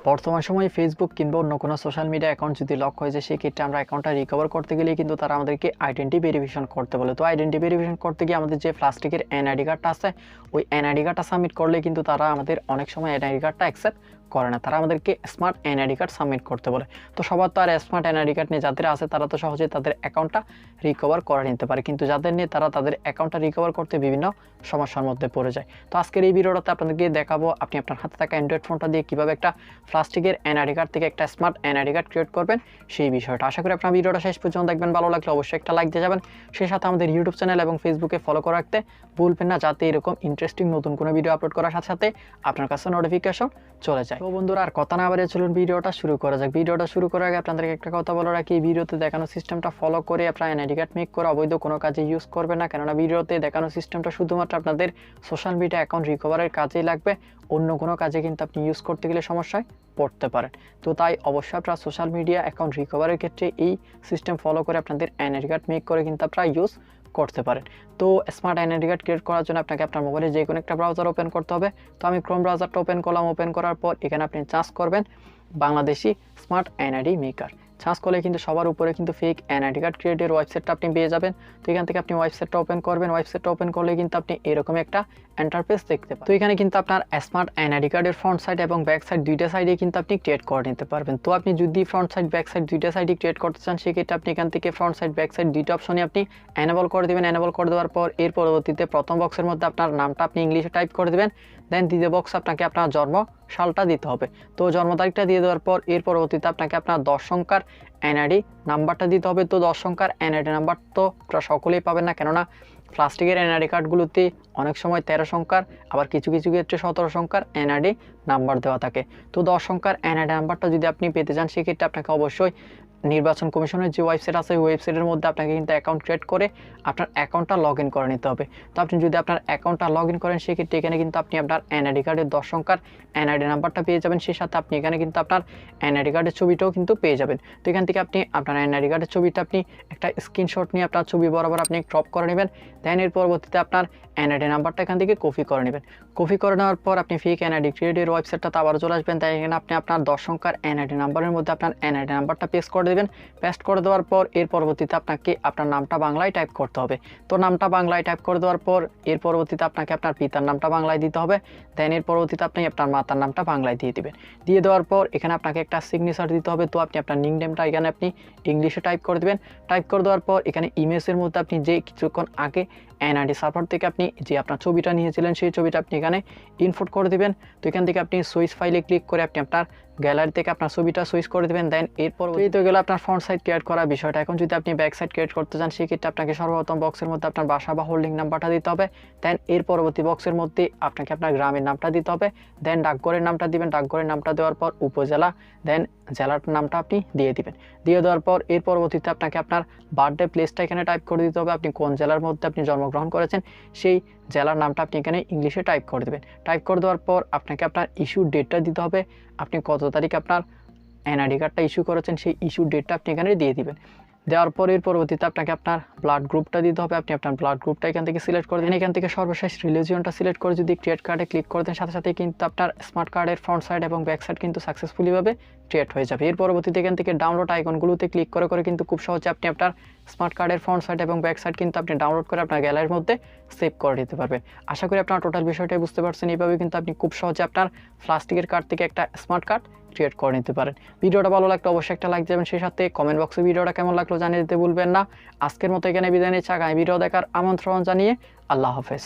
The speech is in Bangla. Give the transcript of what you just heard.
বর্তমান সময়ে ফেসবুক কিংবা অন্য কোনো সোশ্যাল মিডিয়া অ্যাকাউন্ট যদি লক হয়ে যায়, সেক্ষেত্রে আমরা অ্যাকাউন্টটা রিকভার করতে গেলে কিন্তু তারা আমাদেরকে আইডেন্টি ভেরিফিকেশন করতে বলে। তো আইডেন্টি ভেরিফিকেশন করতে গিয়ে আমাদের যে প্লাস্টিকের এনআইডি কার্ডটা আছে, ওই এনআইডি কার্ডটা সাবমিট করলে কিন্তু তারা আমাদের অনেক সময় এনআইডি কার্ডটা অ্যাকসেপ্ট করে না, তারা আমাদেরকে স্মার্ট এনআইডি কার্ড সাবমিট করতে বলে। তো সবার তো আর স্মার্ট এনআইডি কার্ড নিয়ে যাদের আছে তারা তো সহজে তাদের অ্যাকাউন্টটা রিকভার করে নিতে পারে, কিন্তু যাদের নিয়ে তারা তাদের অ্যাকাউন্টটা রিকভার করতে বিভিন্ন সমস্যার মধ্যে পড়ে যায়। তো আজকের এই ভিডিওটাতে আপনাদেরকে দেখাবো আপনি আপনার হাতে থাকা অ্যান্ড্রয়েড ফোনটা দিয়ে কীভাবে একটা প্লাস্টিকের এনআইডি কার্ড থেকে একটা স্মার্ট এনআইডি কার্ড ক্রিয়েট করবেন সেই বিষয়টা। আশা করি আপনার ভিডিওটা শেষ পর্যন্ত দেখবেন। ভালো লাগলে অবশ্যই একটা লাইক দিয়ে যাবেন। সেই সাথে আমাদের ইউটিউব চ্যানেল এবং ফেসবুকে ফলো করে রাখতে ভুলবেন না, যাতে এরকম ইন্টারেস্টিং নতুন কোনো ভিডিও আপলোড করার সাথে সাথে আপনার কাছে নোটিফিকেশন চলে যায়। তো বন্ধুরা, আর কথা না বাড়িয়ে চলুন ভিডিওটা শুরু করা যাক। ভিডিওটা শুরু করার আগে আপনাদেরকে একটা কথা বলে রাখি, এই ভিডিওতে দেখানো সিস্টেমটা ফলো করে আপনার এনআইডি কার্ড মেক করে অবৈধ কোনো কাজে ইউজ করবেন না, কেননা ভিডিওতে দেখানো সিস্টেমটা শুধুমাত্র আপনাদের সোশ্যাল মিডিয়া অ্যাকাউন্ট রিকভারের কাজেই লাগবে, অন্য কোনো কাজে কিন্তু আপনি ইউজ করতে গেলে সমস্যায় পড়তে পারেন। তো তাই অবশ্যই আপনারা সোশ্যাল মিডিয়া অ্যাকাউন্ট রিকভারের ক্ষেত্রে এই সিস্টেম ফলো করে আপনাদের এনআইডি কার্ড মেক করে কিন্তু আপনারা ইউজ করতে পারেন। তো স্মার্ট এনআইডি কার্ড ক্রিয়েট করার জন্য আপনাকে আপনার মোবাইলে যে কোনো একটা ব্রাউজার ওপেন করতে হবে। তো আমি ক্রোম ব্রাউজারটা ওপেন করলাম। ওপেন করার পর এখানে আপনি সার্চ করবেন Bangladeshi smart NID maker. Search করলে কিন্তু সবার উপরে কিন্তু ফেক এনআইডি কার্ড ক্রিয়েটের ওয়েবসাইটটা আপনি পেয়ে যাবেন। তো এখান থেকে আপনি ওয়েবসাইটটা ওপেন করবেন। ওয়েবসাইটটা ওপেন করলে কিন্তু আপনি এরকম একটা ইন্টারফেস দেখতে পাবেন। তো এখানে কিন্তু আপনার স্মার্ট এনআইডি কার্ডের ফ্রন্ট সাইড এবং ব্যাক সাইড দুইটা সাইডে কিন্তু আপনি ক্রিয়েট করে নিতে পারবেন। তো আপনি যদি ফ্রন্ট সাইড ব্যাক সাইড দুইটা সাইডে ক্রিয়েট করতে চান, সেক্ষেত্রে আপনি এখান থেকে ফ্রন্ট সাইড ব্যাক সাইড দুইটা অপশনে আপনি এনেবল করে দেবেন। এনেবল করে দেওয়ার পর এর পরবর্তীতে প্রথম বক্সের মধ্যে আপনার নামটা আপনি ইংলিশে টাইপ করে দেবেন। দেন দ্বিতীয় বক্স আপনাকে আপনার জন্ম সালটা দিতে হবে। তো জন্ম তারিখটা দিয়ে দেওয়ার পর এর পরবর্তীতে আপনাকে আপনার 10 সংখ্যার এনআইডি নাম্বারটা দিতে হবে। তো 10 সংখ্যার এনআইডি নাম্বার তো আপনারা সকলেই পাবেন না, কেননা প্লাস্টিকের এনআইডি কার্ডগুলোতে অনেক সময় 13 সংখ্যার, আবার কিছু কিছু ক্ষেত্রে 17 সংখ্যার এনআইডি নাম্বার দেওয়া থাকে। তো 10 সংখ্যার এনআইডি নাম্বারটা যদি আপনি পেতে চান, সেক্ষেত্রে আপনাকে অবশ্যই নির্বাচন কমিশনের যে ওয়েবসাইট আছে, ওই ওয়েবসাইটের মধ্যে আপনাকে কিন্তু অ্যাকাউন্ট ক্রিয়েট করে আপনার অ্যাকাউন্টটা লগ ইন করে নিতে হবে। তো আপনি যদি আপনার অ্যাকাউন্টটা লগ ইন করেন, সেক্ষেত্রে এখানে কিন্তু আপনি আপনার এনআইডি কার্ডের 10 সংখ্যার এনআইডি নাম্বারটা পেয়ে যাবেন। সেই সাথে আপনি এখানে কিন্তু আপনার এনআইডি কার্ডের ছবিটাও কিন্তু পেয়ে যাবেন। তো এখান থেকে আপনি আপনার এনআইডি কার্ডের ছবিটা আপনি একটা স্ক্রিনশট নিয়ে আপনার ছবি বরাবর আপনি ক্রপ করে নেবেন। দেন এর পরবর্তীতে আপনার এনআইডি নাম্বারটা এখান থেকে কপি করে নেবেন। কপি করে নেওয়ার পর আপনি ফেক এনআইডি ক্রিয়েটের ওয়েবসাইটটাতে আবার চলে আসবেন। তাই এখানে আপনি আপনার 10 সংখ্যার এনআইডি নাম্বারের মধ্যে আপনার এনআইডি নাম্বারটা পেস্ট করে দেবেন। পেস্ট করে দেওয়ার পর এর পরবর্তীতে আপনাকে আপনার নামটা বাংলায় টাইপ করতে হবে। তো নামটা বাংলায় টাইপ করে দেওয়ার পর এর পরবর্তীতে আপনাকে আপনার পিতার নামটা বাংলায় দিতে হবে। দেন এর পরবর্তীতে আপনি আপনার মাতার নামটা বাংলায় দিয়ে দিবেন। দিয়ে দেওয়ার পর এখানে আপনাকে একটা সিগনেচার দিতে হবে। তো আপনি আপনার নিকনেমটা এখানে আপনি ইংলিশে টাইপ করে দেবেন। টাইপ করে দেওয়ার পর এখানে ইমেজের মধ্যে আপনি যে কিছুক্ষণ আগে এনআইডি সার্ভার থেকে আপনি যে আপনার ছবিটা নিয়েছিলেন, সেই ছবিটা আপনি এখানে ইনপুট করে দেবেন। তো এখান থেকে আপনি সুইচ ফাইলে ক্লিক করে আপনি আপনার গ্যালারি থেকে আপনার ছবিটা সুইচ করে দেবেন। দেন এরপর এই তো গেল আপনার ফ্রন্ট সাইড ক্রিয়েট করার বিষয়টা। এখন যদি আপনি ব্যাক সাইড ক্রিয়েট করতে চান, সেক্ষেত্রে আপনাকে সর্বপ্রথম বক্সের মধ্যে আপনার বাসা বা হোল্ডিং নাম্বারটা দিতে হবে। দেন এর পরবর্তী বক্সের মধ্যে আপনাকে আপনার গ্রামের নামটা দিতে হবে। দেন ডাকঘরের নামটা দিবেন। ডাকঘরের নামটা দেওয়ার পর উপজেলা, দেন জেলার নামটা আপনি দিয়ে দিবেন। দিয়ে দেওয়ার পর এর পরবর্তীতে আপনাকে আপনার বার্থডে প্লেসটা এখানে টাইপ করে দিতে হবে। আপনি কোন জেলার মধ্যে আপনি জন্মগ্রহণ করেছেন, সেই জেলার নামটা আপনি এখানে ইংলিশে টাইপ করে দেবেন। টাইপ করে দেওয়ার পর আপনাকে আপনার ইস্যু ডেটটা দিতে হবে। আপনি কত তারিখ আপনার এনআইডি কার্ডটা ইস্যু করেছেন, সেই ইস্যু ডেটটা আপনি এখানে দিয়ে দিবেন। দেওয়ার পর এর পরবর্তীতে আপনাকে আপনার ব্লাড গ্রুপটা দিতে হবে। আপনি আপনার ব্লাড গ্রুপটা এখান থেকে সিলেক্ট করে দেন। এখান থেকে সর্বশেষ রিলিজিয়নটা সিলেক্ট করে যদি ক্রিয়েট কার্ডে ক্লিক করে দেন, সাথে সাথে কিন্তু আপনার স্মার্ট কার্ডের ফ্রন্ট সাইড এবং ব্যাক সাইড কিন্তু সাকসেসফুলিভাবে ক্রিয়েট হয়ে যাবে। এর পরবর্তীতে এখান থেকে ডাউনলোড আইকনগুলোতে ক্লিক করে করে কিন্তু খুব সহজে আপনি আপনার স্মার্ট কার্ডের ফ্রন্ট সাইড এবং ব্যাক সাইড কিন্তু আপনি ডাউনলোড করে আপনার গ্যালারির মধ্যে সেভ করে দিতে পারবেন। আশা করি আপনার টোটাল বিষয়টাই বুঝতে পারছেন। এইভাবে কিন্তু আপনি খুব সহজে আপনার প্লাস্টিকের কার্ড থেকে একটা স্মার্ট কার্ড ক্রিয়েট করে নিতে পারেন। ভিডিওটা ভালো লাগলে অবশ্যই একটা লাইক দেবেন। সেই সাথে কমেন্ট বক্সে ভিডিওটা কেমন লাগলো জানিয়ে দিতে ভুলবেন না। আজকের মতো এখানে বিদায় নিচ্ছি। আগামী ভিডিও দেখার আমন্ত্রণ জানিয়ে আল্লাহ হাফেজ।